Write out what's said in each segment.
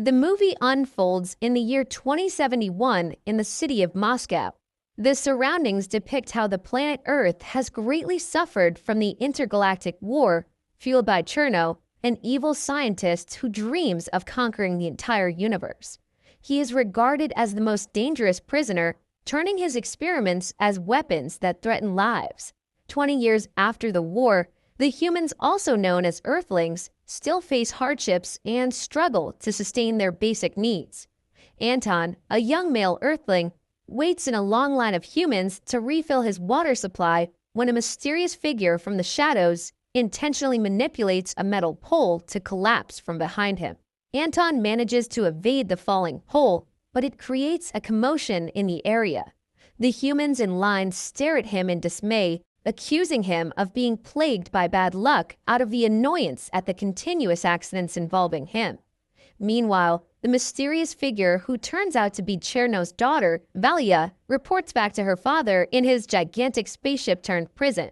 The movie unfolds in the year 2071 in the city of Moscow. The surroundings depict how the planet Earth has greatly suffered from the intergalactic war fueled by Cherno, an evil scientist who dreams of conquering the entire universe. He is regarded as the most dangerous prisoner, turning his experiments as weapons that threaten lives. 20 years after the war, the humans, also known as earthlings, still face hardships and struggle to sustain their basic needs. Anton, a young male earthling, waits in a long line of humans to refill his water supply when a mysterious figure from the shadows intentionally manipulates a metal pole to collapse from behind him. Anton manages to evade the falling pole, but it creates a commotion in the area. The humans in line stare at him in dismay, accusing him of being plagued by bad luck out of the annoyance at the continuous accidents involving him. Meanwhile, the mysterious figure who turns out to be Cherno's daughter, Valia, reports back to her father in his gigantic spaceship turned prison.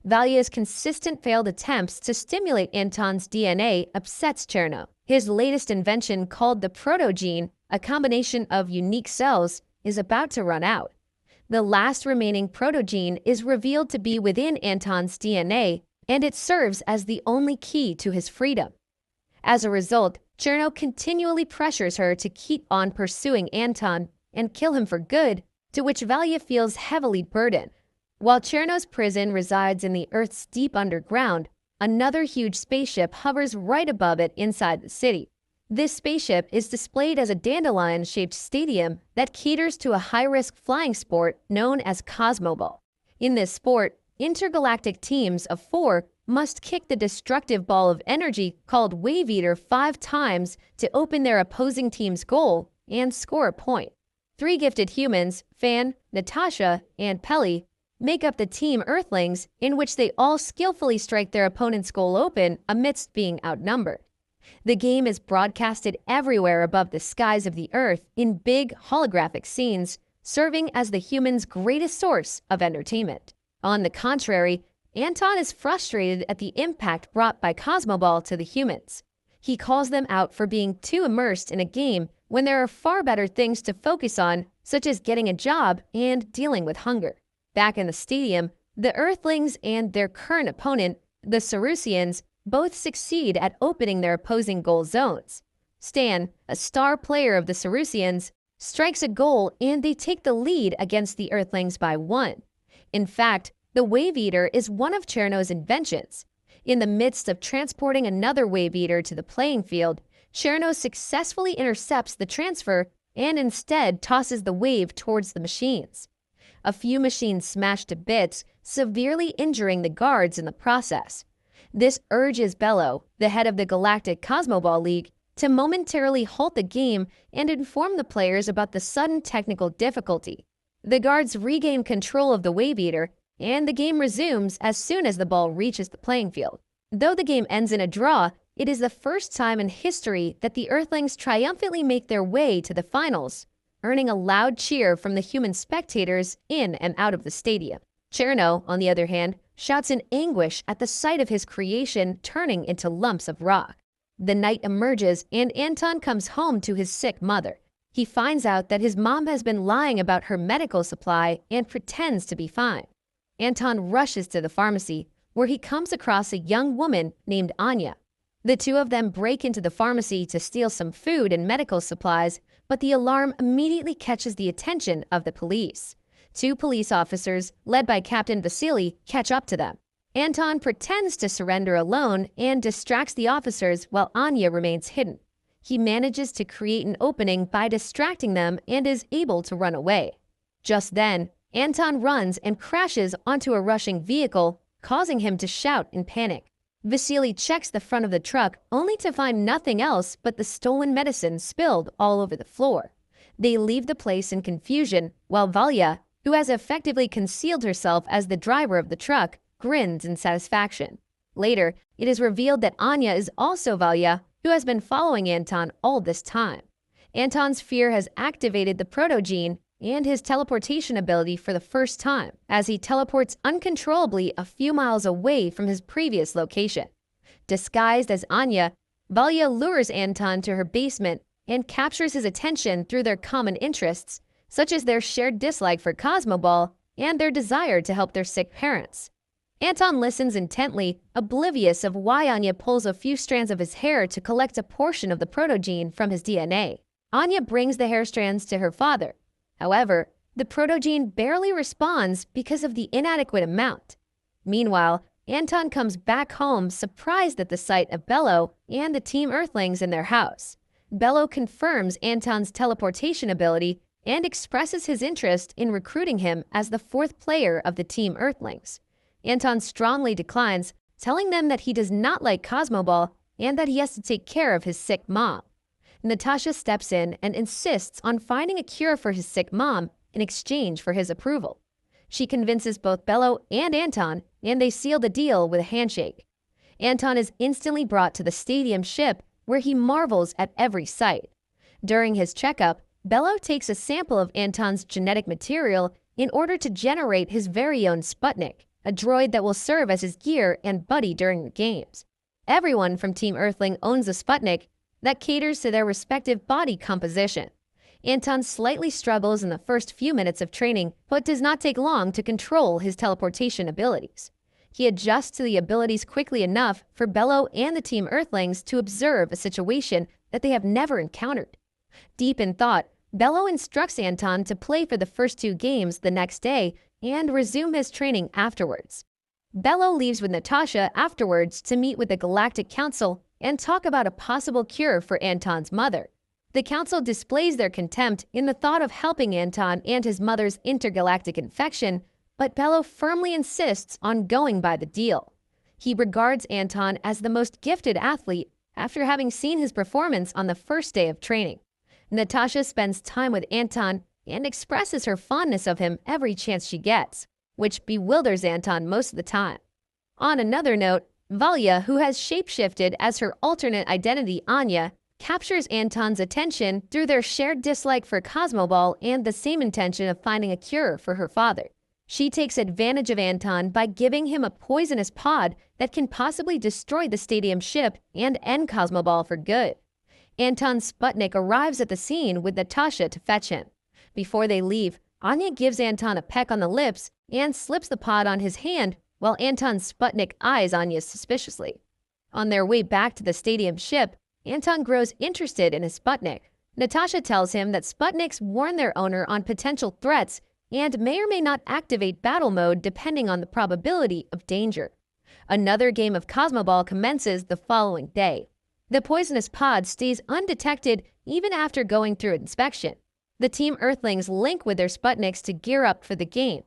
Valia's consistent failed attempts to stimulate Anton's DNA upsets Cherno. His latest invention, called the protogene, a combination of unique cells, is about to run out. The last remaining protogene is revealed to be within Anton's DNA, and it serves as the only key to his freedom. As a result, Cherno continually pressures her to keep on pursuing Anton and kill him for good, to which Valia feels heavily burdened. While Cherno's prison resides in the Earth's deep underground, another huge spaceship hovers right above it inside the city. This spaceship is displayed as a dandelion-shaped stadium that caters to a high-risk flying sport known as Cosmoball. In this sport, intergalactic teams of 4 must kick the destructive ball of energy called Wave Eater 5 times to open their opposing team's goal and score a point. 3 gifted humans, Fan, Natasha, and Pelly, make up the team Earthlings, in which they all skillfully strike their opponent's goal open amidst being outnumbered. The game is broadcasted everywhere above the skies of the Earth in big holographic scenes, serving as the humans' greatest source of entertainment. On the contrary, Anton is frustrated at the impact brought by Cosmoball to the humans. He calls them out for being too immersed in a game when there are far better things to focus on, such as getting a job and dealing with hunger. Back in the stadium, the Earthlings and their current opponent, the Sarusians, both succeed at opening their opposing goal zones. Stan, a star player of the Sarusians, strikes a goal and they take the lead against the Earthlings by 1. In fact, the Wave Eater is one of Cherno's inventions. In the midst of transporting another Wave Eater to the playing field, Cherno successfully intercepts the transfer and instead tosses the wave towards the machines. A few machines smash to bits, severely injuring the guards in the process. This urges Bello, the head of the Galactic Cosmoball League, to momentarily halt the game and inform the players about the sudden technical difficulty. The guards regain control of the Wave Eater, and the game resumes as soon as the ball reaches the playing field. Though the game ends in a draw, it is the first time in history that the Earthlings triumphantly make their way to the finals, earning a loud cheer from the human spectators in and out of the stadium. Cherno, on the other hand, shouts in anguish at the sight of his creation turning into lumps of rock. The night emerges and Anton comes home to his sick mother. He finds out that his mom has been lying about her medical supply and pretends to be fine. Anton rushes to the pharmacy, where he comes across a young woman named Anya. The two of them break into the pharmacy to steal some food and medical supplies, but the alarm immediately catches the attention of the police. 2 police officers, led by Captain Vasily, catch up to them. Anton pretends to surrender alone and distracts the officers while Anya remains hidden. He manages to create an opening by distracting them and is able to run away. Just then, Anton runs and crashes onto a rushing vehicle, causing him to shout in panic. Vasily checks the front of the truck only to find nothing else but the stolen medicine spilled all over the floor. They leave the place in confusion, while Valia, who has effectively concealed herself as the driver of the truck, grins in satisfaction. Later, it is revealed that Anya is also Valia, who has been following Anton all this time. Anton's fear has activated the protogene and his teleportation ability for the first time, as he teleports uncontrollably a few miles away from his previous location. Disguised as Anya, Valia lures Anton to her basement and captures his attention through their common interests, such as their shared dislike for Cosmoball and their desire to help their sick parents. Anton listens intently, oblivious of why Anya pulls a few strands of his hair to collect a portion of the protogene from his DNA. Anya brings the hair strands to her father. However, the protogene barely responds because of the inadequate amount. Meanwhile, Anton comes back home surprised at the sight of Bello and the Team Earthlings in their house. Bello confirms Anton's teleportation ability and expresses his interest in recruiting him as the fourth player of the Team Earthlings. Anton strongly declines, telling them that he does not like Cosmoball and that he has to take care of his sick mom. Natasha steps in and insists on finding a cure for his sick mom in exchange for his approval. She convinces both Bello and Anton, and they seal the deal with a handshake. Anton is instantly brought to the stadium ship, where he marvels at every sight. During his checkup, Bello takes a sample of Anton's genetic material in order to generate his very own Sputnik, a droid that will serve as his gear and buddy during the games. Everyone from Team Earthling owns a Sputnik that caters to their respective body composition. Anton slightly struggles in the first few minutes of training, but does not take long to control his teleportation abilities. He adjusts to the abilities quickly enough for Bello and the Team Earthlings to observe a situation that they have never encountered. Deep in thought, Bello instructs Anton to play for the first two games the next day and resume his training afterwards. Bello leaves with Natasha afterwards to meet with the Galactic Council and talk about a possible cure for Anton's mother. The council displays their contempt in the thought of helping Anton and his mother's intergalactic infection, but Bello firmly insists on going by the deal. He regards Anton as the most gifted athlete after having seen his performance on the first day of training. Natasha spends time with Anton and expresses her fondness of him every chance she gets, which bewilders Anton most of the time. On another note, Valya, who has shapeshifted as her alternate identity Anya, captures Anton's attention through their shared dislike for Cosmoball and the same intention of finding a cure for her father. She takes advantage of Anton by giving him a poisonous pod that can possibly destroy the stadium ship and end Cosmoball for good. Anton's Sputnik arrives at the scene with Natasha to fetch him. Before they leave, Anya gives Anton a peck on the lips and slips the pod on his hand while Anton's Sputnik eyes Anya suspiciously. On their way back to the stadium ship, Anton grows interested in his Sputnik. Natasha tells him that Sputniks warn their owner on potential threats and may or may not activate battle mode depending on the probability of danger. Another game of Cosmoball commences the following day. The poisonous pod stays undetected even after going through inspection. The Team Earthlings link with their Sputniks to gear up for the game.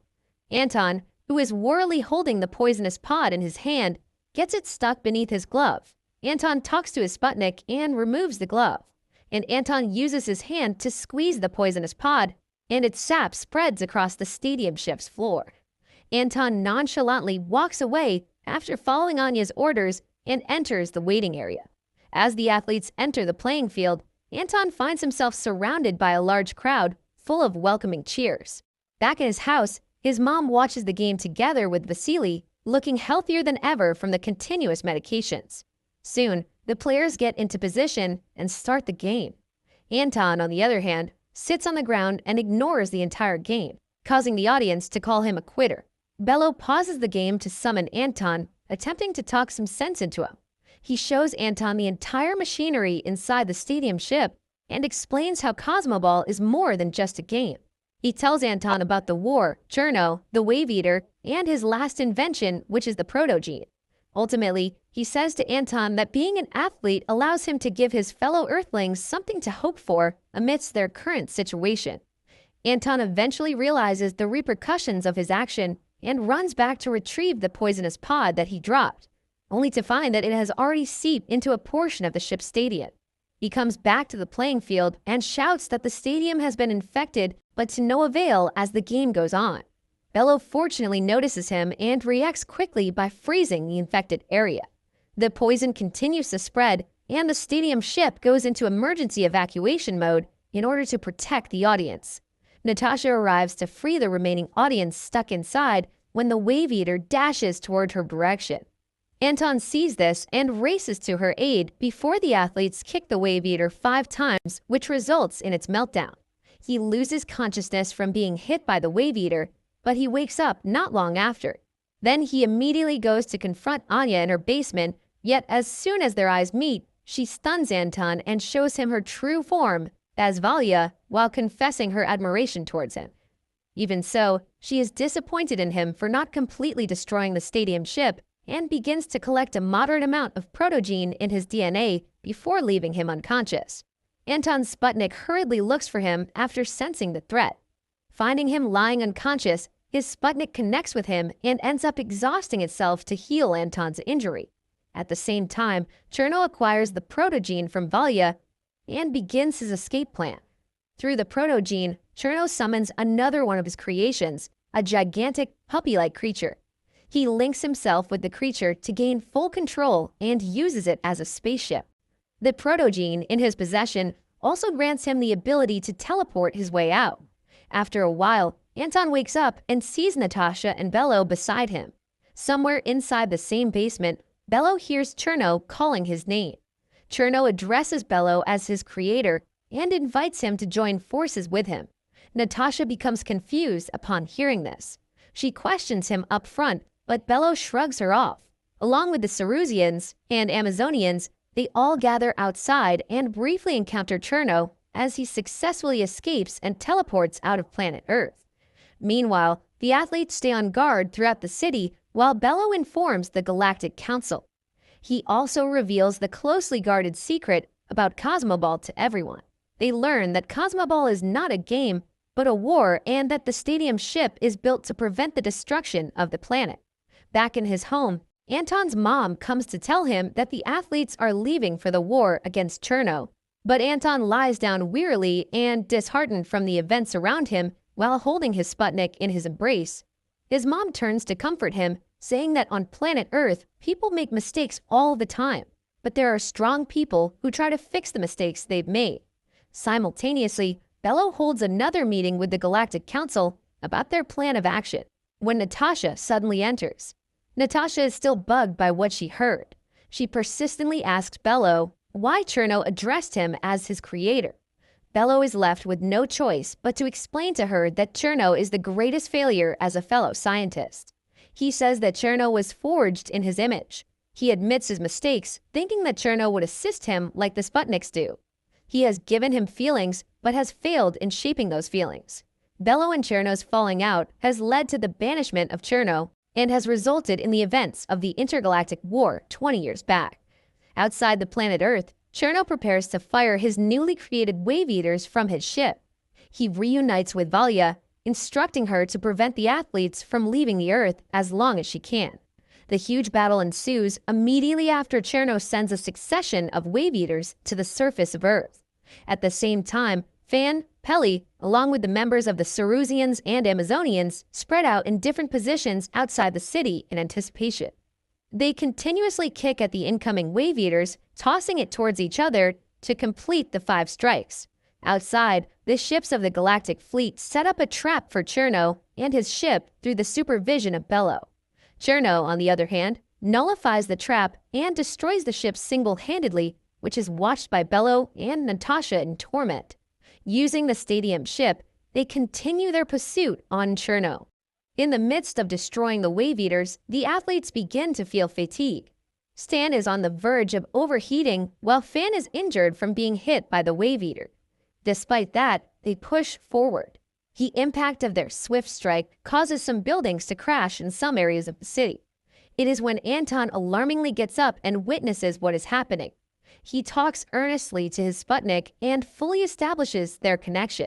Anton, who is warily holding the poisonous pod in his hand, gets it stuck beneath his glove. Anton talks to his Sputnik and removes the glove, and Anton uses his hand to squeeze the poisonous pod, and its sap spreads across the stadium ship's floor. Anton nonchalantly walks away after following Anya's orders and enters the waiting area. As the athletes enter the playing field, Anton finds himself surrounded by a large crowd full of welcoming cheers. Back in his house, his mom watches the game together with Vasily, looking healthier than ever from the continuous medications. Soon, the players get into position and start the game. Anton, on the other hand, sits on the ground and ignores the entire game, causing the audience to call him a quitter. Bello pauses the game to summon Anton, attempting to talk some sense into him. He shows Anton the entire machinery inside the stadium ship and explains how Cosmoball is more than just a game. He tells Anton about the war, Cherno, the Wave Eater, and his last invention, which is the protogene. Ultimately, he says to Anton that being an athlete allows him to give his fellow Earthlings something to hope for amidst their current situation. Anton eventually realizes the repercussions of his action and runs back to retrieve the poisonous pod that he dropped, only to find that it has already seeped into a portion of the ship's stadium. He comes back to the playing field and shouts that the stadium has been infected, but to no avail as the game goes on. Bello fortunately notices him and reacts quickly by freezing the infected area. The poison continues to spread, and the stadium ship goes into emergency evacuation mode in order to protect the audience. Natasha arrives to free the remaining audience stuck inside when the Wave Eater dashes toward her direction. Anton sees this and races to her aid before the athletes kick the wave eater 5 times, which results in its meltdown. He loses consciousness from being hit by the wave eater, but he wakes up not long after. Then he immediately goes to confront Anya in her basement, yet as soon as their eyes meet, she stuns Anton and shows him her true form as Valya while confessing her admiration towards him. Even so, she is disappointed in him for not completely destroying the stadium ship and begins to collect a moderate amount of protogene in his DNA before leaving him unconscious. Anton's Sputnik hurriedly looks for him after sensing the threat. Finding him lying unconscious, his Sputnik connects with him and ends up exhausting itself to heal Anton's injury. At the same time, Cherno acquires the protogene from Valya and begins his escape plan. Through the protogene, Cherno summons another one of his creations, a gigantic puppy-like creature. He links himself with the creature to gain full control and uses it as a spaceship. The protogene in his possession also grants him the ability to teleport his way out. After a while, Anton wakes up and sees Natasha and Bello beside him. Somewhere inside the same basement, Bello hears Cherno calling his name. Cherno addresses Bello as his creator and invites him to join forces with him. Natasha becomes confused upon hearing this. She questions him up front, but Bello shrugs her off. Along with the Cerusians and Amazonians, they all gather outside and briefly encounter Cherno as he successfully escapes and teleports out of planet Earth. Meanwhile, the athletes stay on guard throughout the city while Bello informs the Galactic Council. He also reveals the closely guarded secret about Cosmoball to everyone. They learn that Cosmoball is not a game, but a war, and that the stadium ship is built to prevent the destruction of the planet. Back in his home, Anton's mom comes to tell him that the athletes are leaving for the war against Cherno, but Anton lies down wearily and disheartened from the events around him while holding his Sputnik in his embrace. His mom turns to comfort him, saying that on planet Earth, people make mistakes all the time, but there are strong people who try to fix the mistakes they've made. Simultaneously, Bello holds another meeting with the Galactic Council about their plan of action, when Natasha suddenly enters. Natasha is still bugged by what she heard. She persistently asks Bello why Cherno addressed him as his creator. Bello is left with no choice but to explain to her that Cherno is the greatest failure as a fellow scientist. He says that Cherno was forged in his image. He admits his mistakes, thinking that Cherno would assist him like the Sputniks do. He has given him feelings, but has failed in shaping those feelings. Bello and Cherno's falling out has led to the banishment of Cherno and has resulted in the events of the intergalactic war 20 years back. Outside the planet Earth, Cherno prepares to fire his newly created wave eaters from his ship. He reunites with Valya, instructing her to prevent the athletes from leaving the Earth as long as she can. The huge battle ensues immediately after Cherno sends a succession of wave eaters to the surface of Earth. At the same time, Fan, Peli, along with the members of the Cerusians and Amazonians, spread out in different positions outside the city in anticipation. They continuously kick at the incoming wave eaters, tossing it towards each other to complete the 5 strikes. Outside, the ships of the Galactic Fleet set up a trap for Cherno and his ship through the supervision of Bello. Cherno, on the other hand, nullifies the trap and destroys the ship single-handedly, which is watched by Bello and Natasha in torment. Using the stadium ship, they continue their pursuit on Cherno. In the midst of destroying the wave eaters, the athletes begin to feel fatigue. Stan is on the verge of overheating while Fan is injured from being hit by the wave eater. Despite that, they push forward. The impact of their swift strike causes some buildings to crash in some areas of the city. It is when Anton alarmingly gets up and witnesses what is happening. He talks earnestly to his Sputnik and fully establishes their connection.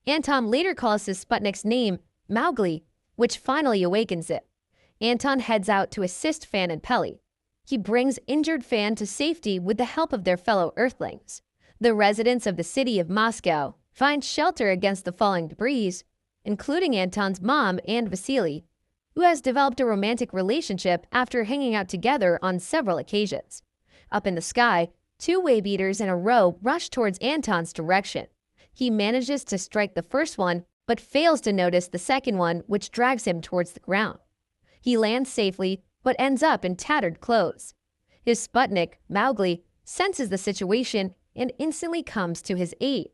Anton later calls his Sputnik's name Mowgli, which finally awakens it. Anton heads out to assist Fan and Peli. He brings injured Fan to safety with the help of their fellow Earthlings. The residents of the city of Moscow find shelter against the falling debris, including Anton's mom and Vasily, who has developed a romantic relationship after hanging out together on several occasions. Up in the sky, 2 wave eaters in a row rush towards Anton's direction. He manages to strike the first one, but fails to notice the second one, which drags him towards the ground. He lands safely, but ends up in tattered clothes. His Sputnik, Mowgli, senses the situation and instantly comes to his aid.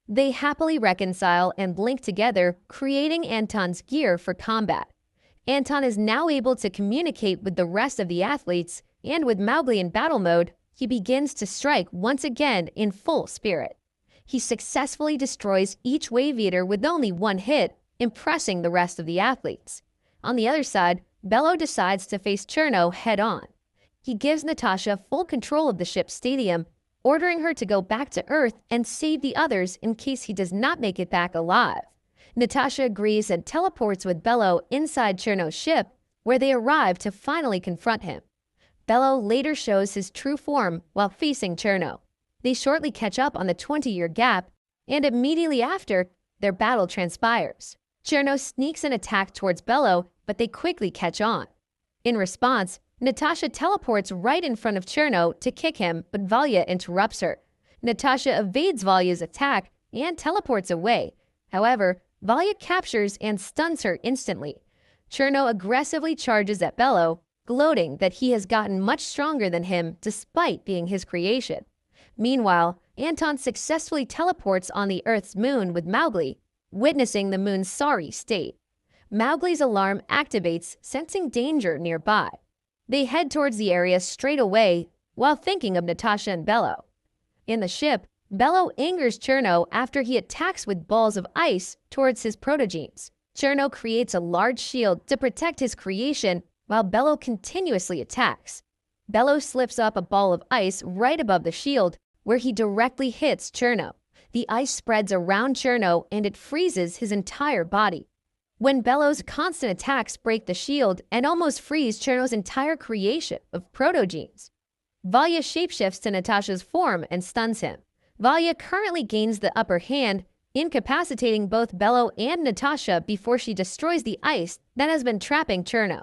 They happily reconcile and link together, creating Anton's gear for combat. Anton is now able to communicate with the rest of the athletes, and with Mowgli in battle mode, he begins to strike once again in full spirit. He successfully destroys each wave eater with only one hit, impressing the rest of the athletes. On the other side, Bello decides to face Cherno head-on. He gives Natasha full control of the ship's stadium, ordering her to go back to Earth and save the others in case he does not make it back alive. Natasha agrees and teleports with Bello inside Cherno's ship, where they arrive to finally confront him. Bello later shows his true form while facing Cherno. They shortly catch up on the 20-year gap, and immediately after, their battle transpires. Cherno sneaks an attack towards Bello, but they quickly catch on. In response, Natasha teleports right in front of Cherno to kick him, but Valya interrupts her. Natasha evades Valya's attack and teleports away. However, Valya captures and stuns her instantly. Cherno aggressively charges at Bello, gloating that he has gotten much stronger than him despite being his creation. Meanwhile, Anton successfully teleports on the Earth's moon with Mowgli, witnessing the moon's sorry state. Mowgli's alarm activates, sensing danger nearby. They head towards the area straight away while thinking of Natasha and Bello. In the ship, Bello angers Cherno after he attacks with balls of ice towards his protogenes. Cherno creates a large shield to protect his creation while Bello continuously attacks. Bello slips up a ball of ice right above the shield, where he directly hits Cherno. The ice spreads around Cherno and it freezes his entire body. When Bello's constant attacks break the shield and almost freeze Cherno's entire creation of protogenes, Valya shapeshifts to Natasha's form and stuns him. Valya currently gains the upper hand, incapacitating both Bello and Natasha before she destroys the ice that has been trapping Cherno.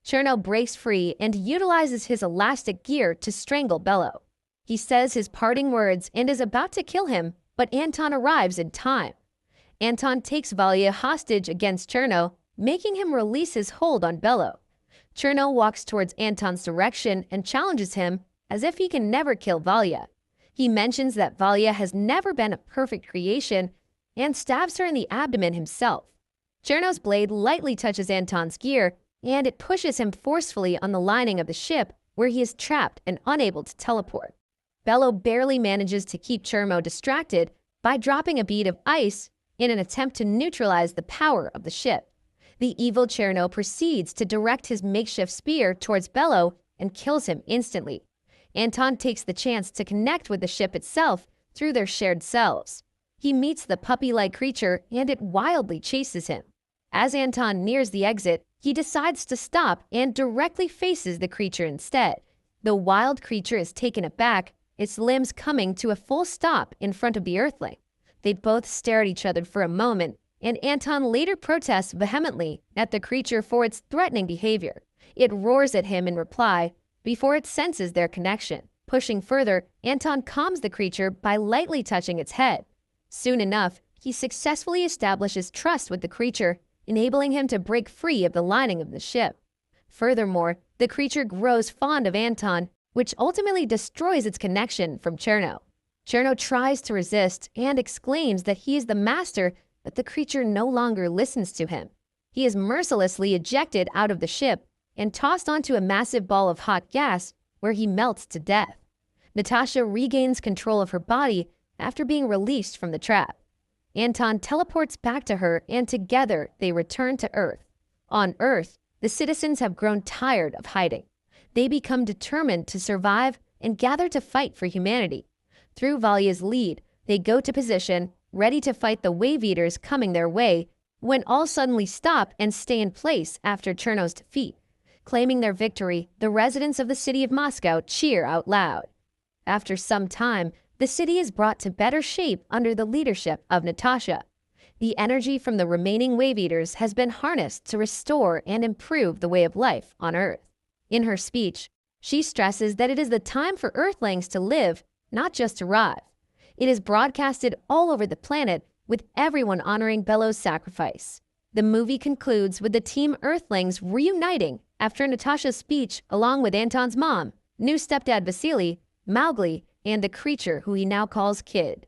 Cherno breaks free and utilizes his elastic gear to strangle Bello. He says his parting words and is about to kill him, but Anton arrives in time. Anton takes Valya hostage against Cherno, making him release his hold on Bello. Cherno walks towards Anton's direction and challenges him as if he can never kill Valya. He mentions that Valya has never been a perfect creation and stabs her in the abdomen himself. Cherno's blade lightly touches Anton's gear, and it pushes him forcefully on the lining of the ship, where he is trapped and unable to teleport. Bello barely manages to keep Cherno distracted by dropping a bead of ice in an attempt to neutralize the power of the ship. The evil Cherno proceeds to direct his makeshift spear towards Bello and kills him instantly. Anton takes the chance to connect with the ship itself through their shared selves. He meets the puppy-like creature and it wildly chases him. As Anton nears the exit, he decides to stop and directly faces the creature instead. The wild creature is taken aback, its limbs coming to a full stop in front of the Earthling. They both stare at each other for a moment, and Anton later protests vehemently at the creature for its threatening behavior. It roars at him in reply before it senses their connection. Pushing further, Anton calms the creature by lightly touching its head. Soon enough, he successfully establishes trust with the creature, enabling him to break free of the lining of the ship. Furthermore, the creature grows fond of Anton, which ultimately destroys its connection from Cherno. Cherno tries to resist and exclaims that he is the master, but the creature no longer listens to him. He is mercilessly ejected out of the ship and tossed onto a massive ball of hot gas, where he melts to death. Natasha regains control of her body after being released from the trap. Anton teleports back to her, and together they return to Earth. On Earth, the citizens have grown tired of hiding. They become determined to survive and gather to fight for humanity. Through Valya's lead, they go to position, ready to fight the wave eaters coming their way, when all suddenly stop and stay in place after Cherno's defeat. Claiming their victory, the residents of the city of Moscow cheer out loud. After some time, the city is brought to better shape under the leadership of Natasha. The energy from the remaining wave eaters has been harnessed to restore and improve the way of life on Earth. In her speech, she stresses that it is the time for Earthlings to live, not just arrive. It is broadcasted all over the planet, with everyone honoring Bello's sacrifice. The movie concludes with the Team Earthlings reuniting after Natasha's speech along with Anton's mom, new stepdad Vasily, Mowgli, and the creature who he now calls Kid.